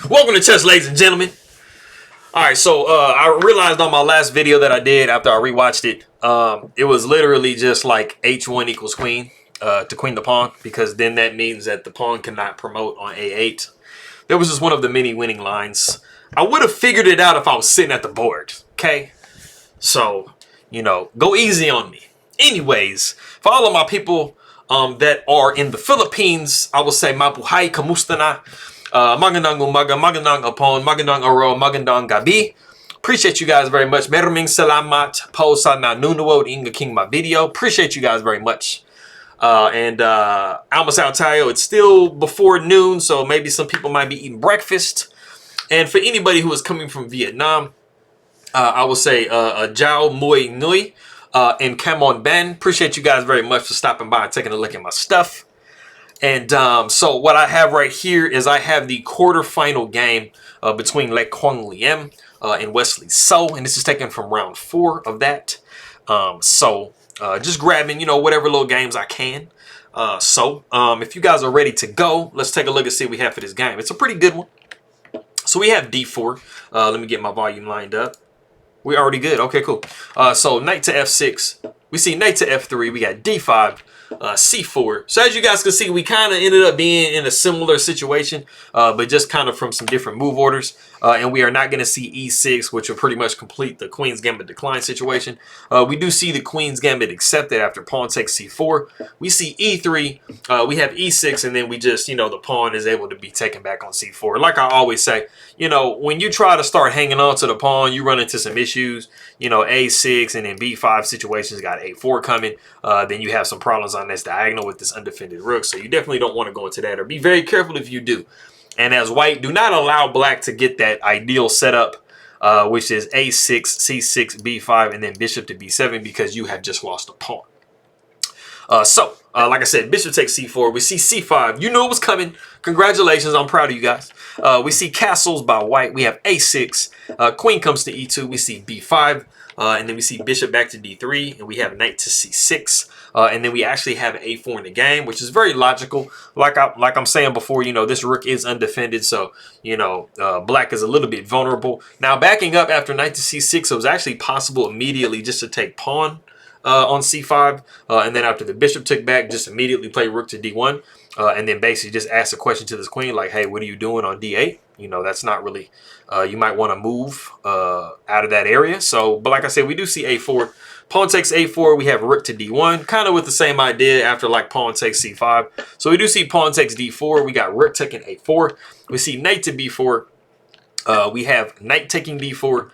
Welcome to chess, ladies and gentlemen. Alright, so I realized on my last video that I did after I rewatched it, it was literally just like h1 equals queen to queen the pawn, because then that means that the pawn cannot promote on a8. That was just one of the many winning lines. I would have figured it out if I was sitting at the board, okay? So, you know, go easy on me. Anyways, for all of my people that are in the Philippines, I will say mabuhay, kamusta na? Magandang umaga, magandang hapon, magandang araw, magandang gabi. Appreciate you guys very much. Maraming salamat po sa nanonood ng aking video. Appreciate you guys very much. Almost out tayo. It's still before noon, so maybe some people might be eating breakfast. And for anybody who is coming from Vietnam, I will say Jao Mui Nui and Cam on Ben. Appreciate you guys very much for stopping by and taking a look at my stuff. And so what I have right here is I have the quarterfinal game between Quang Liêm and Wesley So, and this is taken from round 4 of that. Just grabbing, you know, whatever little games I can. If you guys are ready to go, let's take a look and see what we have for this game. It's a pretty good one. So we have D4. Let me get my volume lined up. We're already good. Okay, cool. So knight to F6. We see knight to F3. We got D5. C4. So as you guys can see, we kind of ended up being in a similar situation, but just kind of from some different move orders. And we are not going to see E6, which will pretty much complete the Queen's Gambit decline situation. We do see the Queen's Gambit accepted after pawn takes C4. We see E3. We have E6, and then we just, you know, the pawn is able to be taken back on C4. Like I always say, you know, when you try to start hanging on to the pawn, you run into some issues. You know, A6 and then B5 situations, got A4 coming. Then you have some problems on this diagonal with this undefended rook. So you definitely don't want to go into that, or be very careful if you do. And as white, do not allow black to get that ideal setup, which is A6, C6, B5, and then bishop to B7, because you have just lost a pawn. Like I said, bishop takes C4. We see C5. You know it was coming. Congratulations. I'm proud of you guys. We see castles by white. We have A6. Queen comes to E2. We see B5. And then we see bishop back to D3. And we have knight to C6. And then we actually have A4 in the game, which is very logical. Like I'm saying before, you know, this rook is undefended. So, you know, black is a little bit vulnerable. Now, backing up after knight to C6, it was actually possible immediately just to take pawn on C5, and then after the bishop took back, just immediately play rook to D1, and then basically just ask a question to this queen like, hey, what are you doing on D8? You know, that's not really, you might want to move out of that area. So, but like I said, we do see A4. Pawn takes A4, we have rook to D1, kind of with the same idea after like pawn takes C5. So we do see pawn takes D4, we got rook taking A4. We see knight to B4, we have knight taking D4.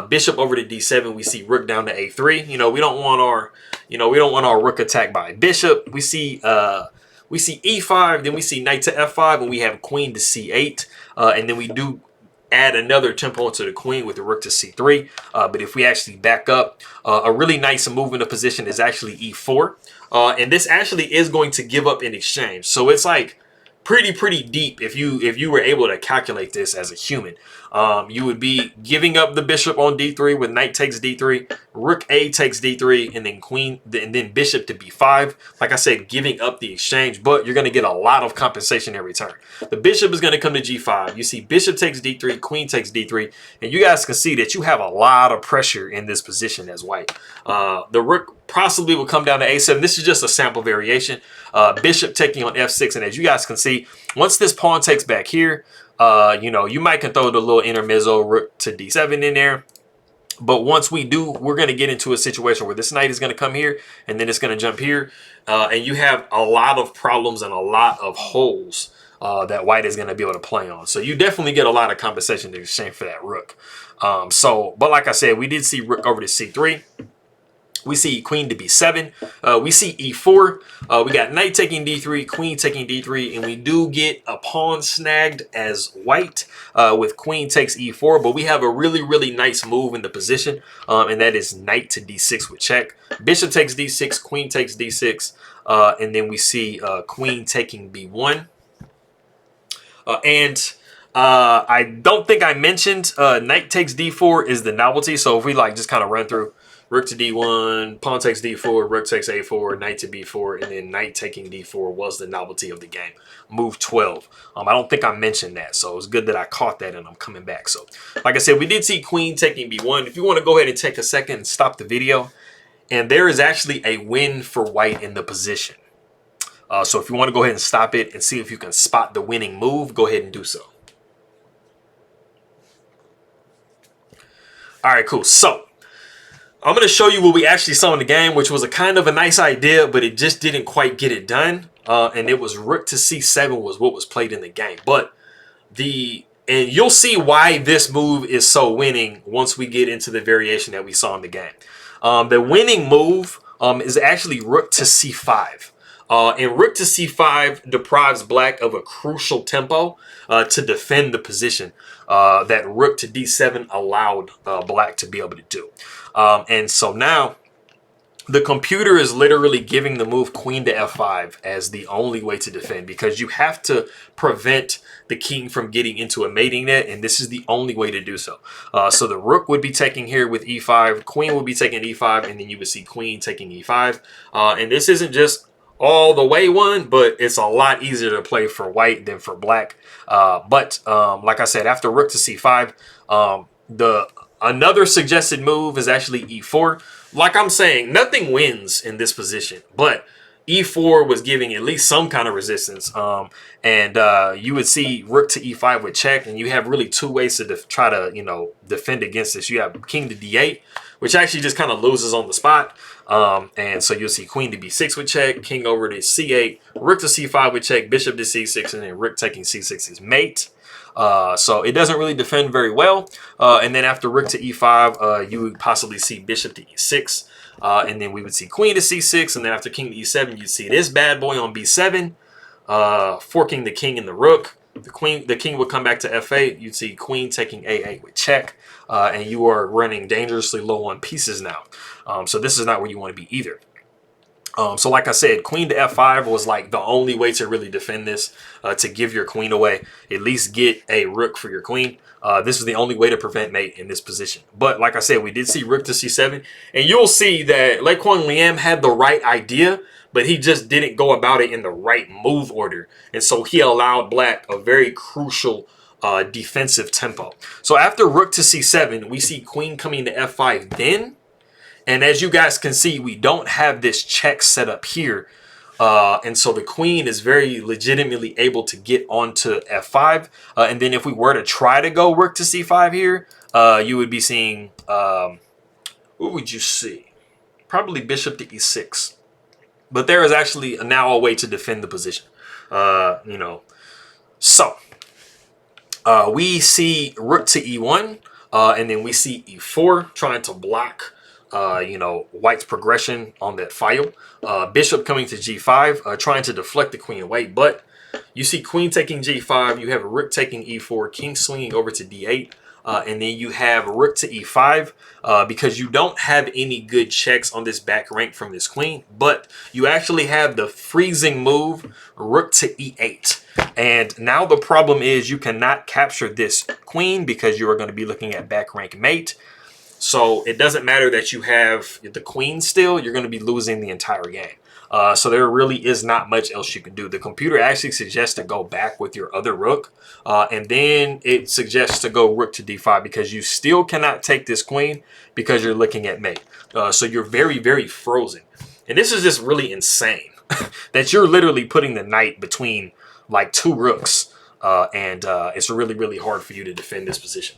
Bishop over to D7, we see rook down to A3. You know, we don't want our rook attacked by bishop. We see E5, then we see knight to F5, and we have queen to C8. And then we do add another tempo into the queen with the rook to C3. But if we actually back up, a really nice movement of position is actually E4. And this actually is going to give up in exchange. So it's like pretty deep if you were able to calculate this as a human. You would be giving up the bishop on D3 with knight takes D3, rook A takes D3, and then queen, and then bishop to B5. Like I said, giving up the exchange, but you're going to get a lot of compensation in return. The bishop is going to come to G5. You see bishop takes D3, queen takes D3, and you guys can see that you have a lot of pressure in this position as white. The rook possibly will come down to A7. This is just a sample variation. Bishop taking on F6, and as you guys can see, once this pawn takes back here, you know, you might can throw the little intermezzo rook to D7 in there. But once we do, we're going to get into a situation where this knight is going to come here, and then it's going to jump here. And you have a lot of problems and a lot of holes that white is going to be able to play on. So you definitely get a lot of compensation in exchange for that rook. But like I said, we did see rook over to C3. We see queen to B7. We see E4. We got knight taking D3, queen taking D3, and we do get a pawn snagged as white with queen takes E4. But we have a really nice move in the position, and that is knight to D6 with check. Bishop takes D6, queen takes D6, and then we see queen taking B1. I don't think I mentioned knight takes D4 is the novelty. So if we like just kind of run through, rook to d1, pawn takes d4, rook takes a4, knight to b4, and then knight taking d4 was the novelty of the game. Move 12. I don't think I mentioned that, so it's good that I caught that and I'm coming back. So, like I said, we did see queen taking b1. If you want to go ahead and take a second and stop the video, and there is actually a win for white in the position. So if you want to go ahead and stop it and see if you can spot the winning move, go ahead and do so. All right, cool. So I'm going to show you what we actually saw in the game, which was a kind of a nice idea, but it just didn't quite get it done. And it was rook to c7 was what was played in the game. And you'll see why this move is so winning once we get into the variation that we saw in the game. The winning move is actually rook to c5. And rook to c5 deprives black of a crucial tempo to defend the position that rook to d7 allowed black to be able to do. And so now the computer is literally giving the move queen to f5 as the only way to defend, because you have to prevent the king from getting into a mating net, and this is the only way to do so. So the rook would be taking here with e5, queen would be taking e5, and then you would see queen taking e5. And this isn't just all the way one, but it's a lot easier to play for white than for black. Like I said, after rook to c5, another suggested move is actually e4. Like I'm saying, nothing wins in this position, but e4 was giving at least some kind of resistance. You would see rook to e5 with check, and you have really two ways to try to, defend against this. You have king to d8, which actually just kind of loses on the spot. And so you'll see queen to b6 with check, king over to c8, rook to c5 with check, bishop to c6, and then rook taking c6 is mate. So it doesn't really defend very well. And then after rook to e5, you would possibly see bishop to e6. And then we would see queen to c6. And then after king to e7, you'd see this bad boy on b7, forking the king and the rook. The king would come back to f8. You'd see queen taking a8 with check. And you are running dangerously low on pieces now. So this is not where you want to be either. So like I said, queen to f5 was like the only way to really defend this, to give your queen away, at least get a rook for your queen. This is the only way to prevent mate in this position. But like I said, we did see rook to c7, and you'll see that Quang Liêm had the right idea, but he just didn't go about it in the right move order. And so he allowed black a very crucial defensive tempo. So after rook to c7, we see queen coming to f5 then. And as you guys can see, we don't have this check set up here. And so the queen is very legitimately able to get onto f5. And then if we were to try to go rook to c5 here, you would be seeing, what would you see? Probably bishop to e6. But there is actually now a way to defend the position. So we see rook to e1, and then we see e4 trying to block white's progression on that file. Bishop coming to g5, trying to deflect the queen away, but you see queen taking g5, you have rook taking e4, king swinging over to d8, and then you have rook to e5, because you don't have any good checks on this back rank from this queen, but you actually have the freezing move, rook to e8. And now the problem is you cannot capture this queen because you are going to be looking at back rank mate. So it doesn't matter that you have the queen still, you're going to be losing the entire game. So there really is not much else you can do. The computer actually suggests to go back with your other rook. And then it suggests to go rook to d5 because you still cannot take this queen because you're looking at mate. So you're very, very frozen. And this is just really insane that you're literally putting the knight between like two rooks. And it's really, really hard for you to defend this position.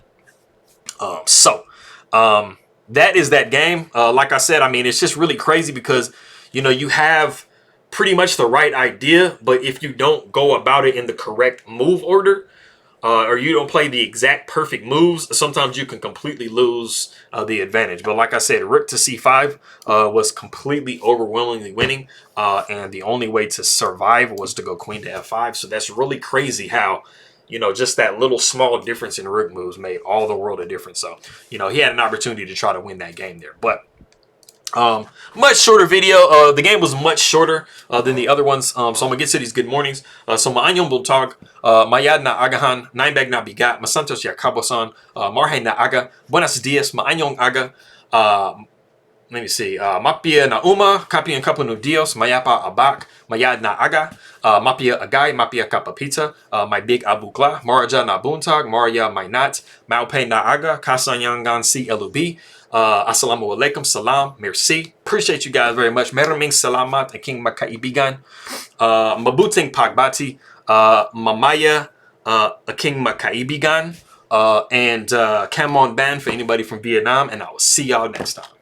That is that game. Like I said, I mean, it's just really crazy because, you have pretty much the right idea, but if you don't go about it in the correct move order, or you don't play the exact perfect moves, sometimes you can completely lose the advantage. But like I said, rook to c5 was completely overwhelmingly winning, and the only way to survive was to go queen to f5. So that's really crazy how, just that little small difference in rook moves made all the world of difference. So, he had an opportunity to try to win that game there. But much shorter video. The game was much shorter than the other ones. So I'm going to get to these good mornings. So maanyong buntag, mayad na agahan, nainbag na bigat, masantos ya kabosan, marhay na aga, buenos dias, maanyong aga, let me see. Mapia na uma, kapi and kapu no Dios, mayapa abak, mayad na aga, mapia agay, mapia kapapita, my big abukla, maraja na buntag, maraya my nat, maupe na aga, kasanyangan si LUB. Assalamu alaikum, salam, merci. Appreciate you guys very much. Meraming salamat, aking makaibigan. Mabuting pagbati, mamaya, aking makaibigan. And Cam on Ban for anybody from Vietnam. And I will see y'all next time.